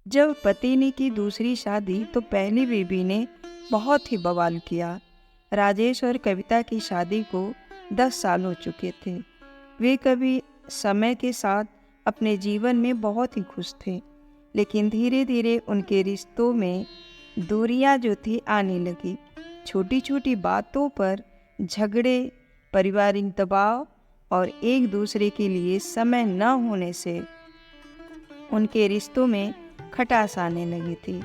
जब पति ने की दूसरी शादी तो पहली बीवी ने बहुत ही बवाल किया। राजेश और कविता की शादी को 10 साल हो चुके थे। वे कभी समय के साथ अपने जीवन में बहुत ही खुश थे, लेकिन धीरे धीरे उनके रिश्तों में दूरियां जो थी आने लगी। छोटी छोटी बातों पर झगड़े, पारिवारिक दबाव और एक दूसरे के लिए समय न होने से उनके रिश्तों में खटास आने लगी थी।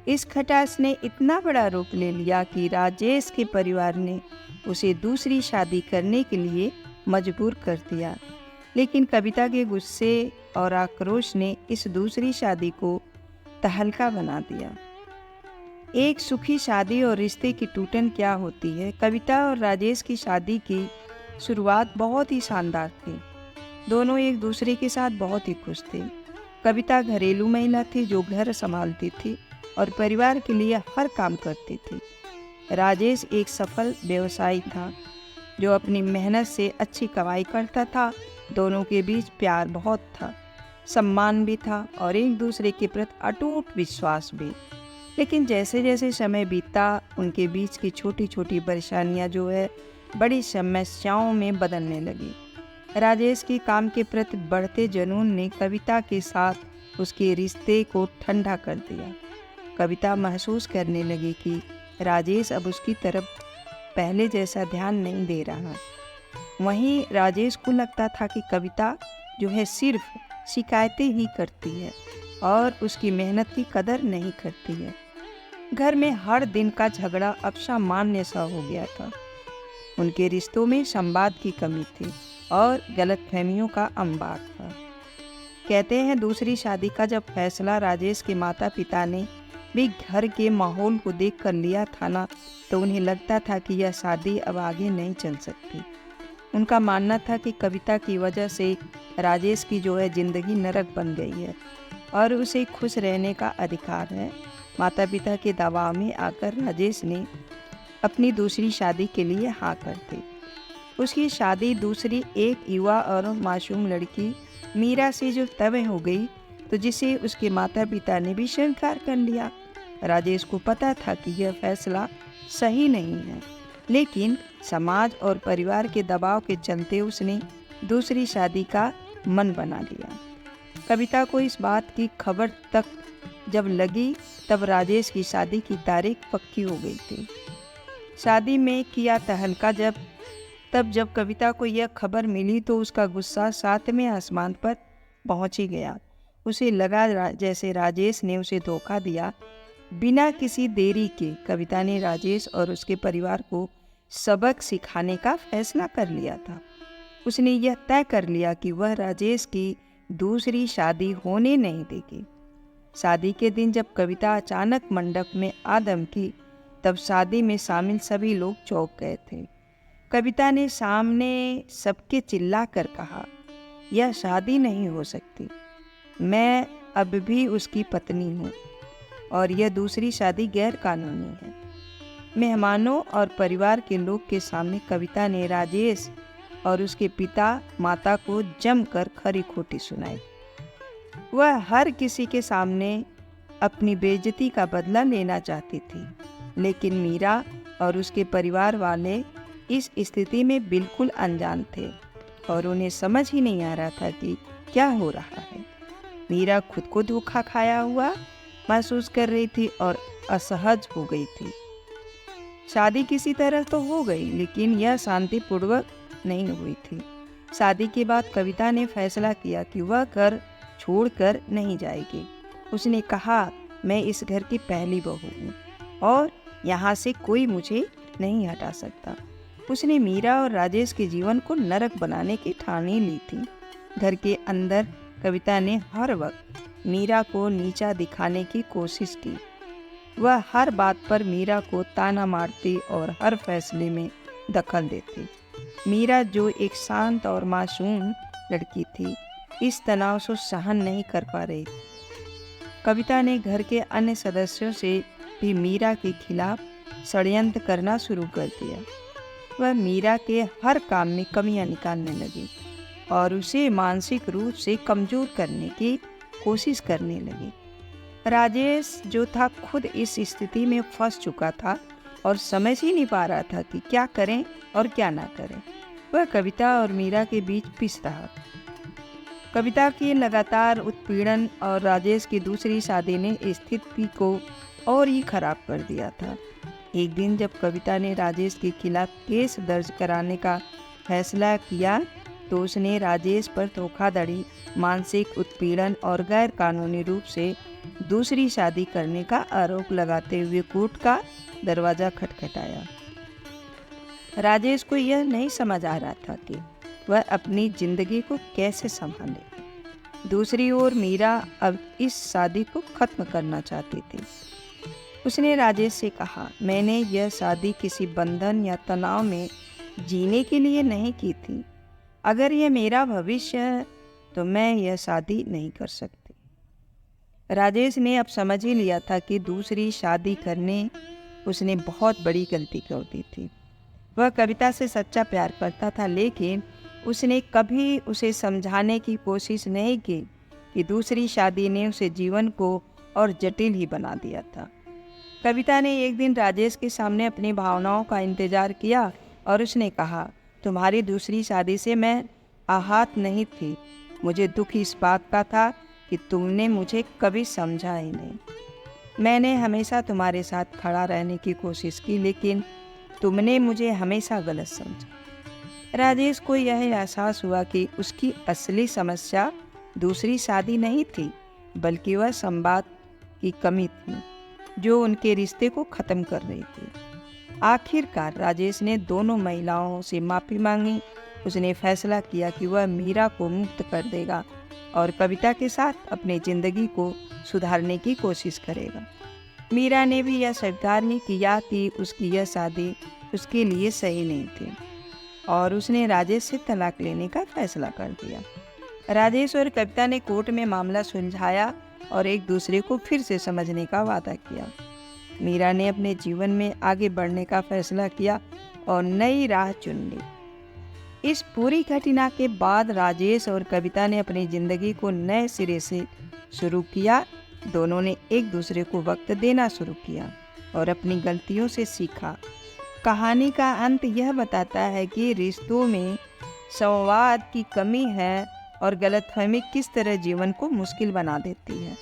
इस खटास ने इतना बड़ा रूप ले लिया कि राजेश के परिवार ने उसे दूसरी शादी करने के लिए मजबूर कर दिया। लेकिन कविता के गुस्से और आक्रोश ने इस दूसरी शादी को तहलका बना दिया। एक सुखी शादी और रिश्ते की टूटन क्या होती है। कविता और राजेश की शादी की शुरुआत बहुत ही शानदार थी। दोनों एक दूसरे के साथ बहुत ही खुश थे। कविता घरेलू महिला थी जो घर संभालती थी और परिवार के लिए हर काम करती थी। राजेश एक सफल व्यवसायी था जो अपनी मेहनत से अच्छी कमाई करता था। दोनों के बीच प्यार बहुत था, सम्मान भी था और एक दूसरे के प्रति अटूट विश्वास भी। लेकिन जैसे जैसे समय बीता, उनके बीच की छोटी छोटी परेशानियां जो है बड़ी समस्याओं में बदलने लगी। राजेश की काम के प्रति बढ़ते जुनून ने कविता के साथ उसके रिश्ते को ठंडा कर दिया। कविता महसूस करने लगी कि राजेश अब उसकी तरफ पहले जैसा ध्यान नहीं दे रहा। वहीं राजेश को लगता था कि कविता जो है सिर्फ शिकायतें ही करती है और उसकी मेहनत की कदर नहीं करती है। घर में हर दिन का झगड़ा अब सामान्य सा हो गया था। उनके रिश्तों में संवाद की कमी थी और गलतफहमियों का अंबार था। कहते हैं दूसरी शादी का जब फैसला राजेश के माता पिता ने भी घर के माहौल को देख कर लिया था ना, तो उन्हें लगता था कि यह शादी अब आगे नहीं चल सकती। उनका मानना था कि कविता की वजह से राजेश की जो है जिंदगी नरक बन गई है और उसे खुश रहने का अधिकार है। माता पिता के दबाव में आकर राजेश ने अपनी दूसरी शादी के लिए हाँ कर दी। उसकी शादी दूसरी एक युवा और मासूम लड़की मीरा से जो तय हो गई, तो जिसे उसके माता पिता ने भी स्वीकार कर लिया। राजेश को पता था कि यह फैसला सही नहीं है, लेकिन समाज और परिवार के दबाव के चलते उसने दूसरी शादी का मन बना लिया। कविता को इस बात की खबर तक जब लगी, तब राजेश की शादी की तारीख पक्की हो गई थी। शादी में किया तहलका जब कविता को यह खबर मिली तो उसका गुस्सा 7वें आसमान पर पहुंच ही गया। उसे लगा जैसे राजेश ने उसे धोखा दिया। बिना किसी देरी के कविता ने राजेश और उसके परिवार को सबक सिखाने का फैसला कर लिया था। उसने यह तय कर लिया कि वह राजेश की दूसरी शादी होने नहीं देगी। शादी के दिन जब कविता अचानक मंडप में आ दमकी, तब शादी में शामिल सभी लोग चौंक गए थे। कविता ने सामने सबके चिल्ला कर कहा, यह शादी नहीं हो सकती। मैं अब भी उसकी पत्नी हूँ और यह दूसरी शादी गैर कानूनी है। मेहमानों और परिवार के लोग के सामने कविता ने राजेश और उसके पिता माता को जमकर खरी खोटी सुनाई। वह हर किसी के सामने अपनी बेइज्जती का बदला लेना चाहती थी, लेकिन मीरा और उसके परिवार वाले इस स्थिति में बिल्कुल अनजान थे और उन्हें समझ ही नहीं आ रहा था कि क्या हो रहा है। मीरा खुद को धोखा खाया हुआ महसूस कर रही थी और असहज हो गई थी। शादी किसी तरह तो हो गई, लेकिन यह शांतिपूर्वक नहीं हुई थी। शादी के बाद कविता ने फैसला किया कि वह घर छोड़कर नहीं जाएगी। उसने कहा, मैं इस घर की पहली बहू हूँ और यहाँ से कोई मुझे नहीं हटा सकता। उसने मीरा और राजेश के जीवन को नरक बनाने की ठानी ली थी। घर के अंदर कविता ने हर वक्त मीरा को नीचा दिखाने की कोशिश की। वह हर बात पर मीरा को ताना मारती और हर फैसले में दखल देती। मीरा जो एक शांत और मासूम लड़की थी, इस तनाव को सहन नहीं कर पा रही। कविता ने घर के अन्य सदस्यों से भी मीरा के खिलाफ षड्यंत्र करना शुरू कर दिया। वह मीरा के हर काम में कमियां निकालने लगी और उसे मानसिक रूप से कमजोर करने की कोशिश करने लगी। राजेश जो था खुद इस स्थिति में फंस चुका था और समझ ही नहीं पा रहा था कि क्या करें और क्या ना करें। वह कविता और मीरा के बीच पिस रहा। कविता की लगातार उत्पीड़न और राजेश की दूसरी शादी ने स्थिति को और ही खराब कर दिया था। एक दिन जब कविता ने राजेश के खिलाफ केस दर्ज कराने का फैसला किया तो उसने राजेश पर धोखाधड़ी, मानसिक उत्पीड़न और गैर कानूनी रूप से दूसरी शादी करने का आरोप लगाते हुए कोर्ट का दरवाजा खटखटाया। राजेश को यह नहीं समझ आ रहा था कि वह अपनी जिंदगी को कैसे संभाले। दूसरी ओर मीरा अब इस शादी को खत्म करना चाहती थी। उसने राजेश से कहा, मैंने यह शादी किसी बंधन या तनाव में जीने के लिए नहीं की थी। अगर यह मेरा भविष्य है तो मैं यह शादी नहीं कर सकती। राजेश ने अब समझ ही लिया था कि दूसरी शादी करने उसने बहुत बड़ी गलती कर दी थी। वह कविता से सच्चा प्यार करता था, लेकिन उसने कभी उसे समझाने की कोशिश नहीं की कि दूसरी शादी ने उसे जीवन को और जटिल ही बना दिया था। कविता ने एक दिन राजेश के सामने अपनी भावनाओं का इंतजार किया और उसने कहा, तुम्हारी दूसरी शादी से मैं आहत नहीं थी। मुझे दुख इस बात का था कि तुमने मुझे कभी समझा ही नहीं। मैंने हमेशा तुम्हारे साथ खड़ा रहने की कोशिश की, लेकिन तुमने मुझे हमेशा गलत समझा। राजेश को यह एहसास हुआ कि उसकी असली समस्या दूसरी शादी नहीं थी, बल्कि वह संवाद की कमी थी जो उनके रिश्ते को ख़त्म कर रही थी। आखिरकार राजेश ने दोनों महिलाओं से माफ़ी मांगी। उसने फैसला किया कि वह मीरा को मुक्त कर देगा और कविता के साथ अपनी ज़िंदगी को सुधारने की कोशिश करेगा। मीरा ने भी यह स्वीकार ही किया कि उसकी यह शादी उसके लिए सही नहीं थी और उसने राजेश से तलाक लेने का फैसला कर दिया। राजेश और कविता ने कोर्ट में मामला सुलझाया और एक दूसरे को फिर से समझने का वादा किया। मीरा ने अपने जीवन में आगे बढ़ने का फैसला किया और नई राह चुन ली। इस पूरी घटना के बाद राजेश और कविता ने अपनी ज़िंदगी को नए सिरे से शुरू किया। दोनों ने एक दूसरे को वक्त देना शुरू किया और अपनी गलतियों से सीखा। कहानी का अंत यह बताता है कि रिश्तों में संवाद की कमी है और गलतफहमी किस तरह जीवन को मुश्किल बना देती है।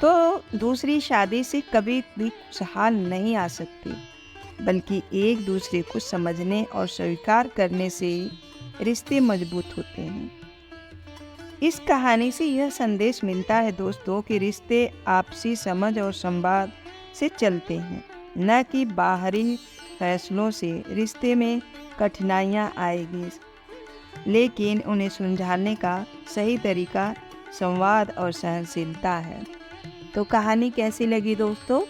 तो दूसरी शादी से कभी भी खुशहाल नहीं आ सकती, बल्कि एक दूसरे को समझने और स्वीकार करने से रिश्ते मजबूत होते हैं। इस कहानी से यह संदेश मिलता है दोस्तों कि रिश्ते आपसी समझ और संवाद से चलते हैं, न कि बाहरी फैसलों से। रिश्ते में कठिनाइयाँ आएगी, लेकिन उन्हें सुलझाने का सही तरीका संवाद और सहनशीलता है। तो कहानी कैसी लगी दोस्तों?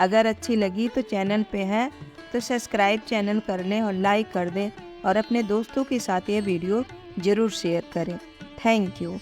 अगर अच्छी लगी तो चैनल पे हैं तो सब्सक्राइब चैनल कर लें और लाइक कर दें और अपने दोस्तों के साथ ये वीडियो ज़रूर शेयर करें। Thank you.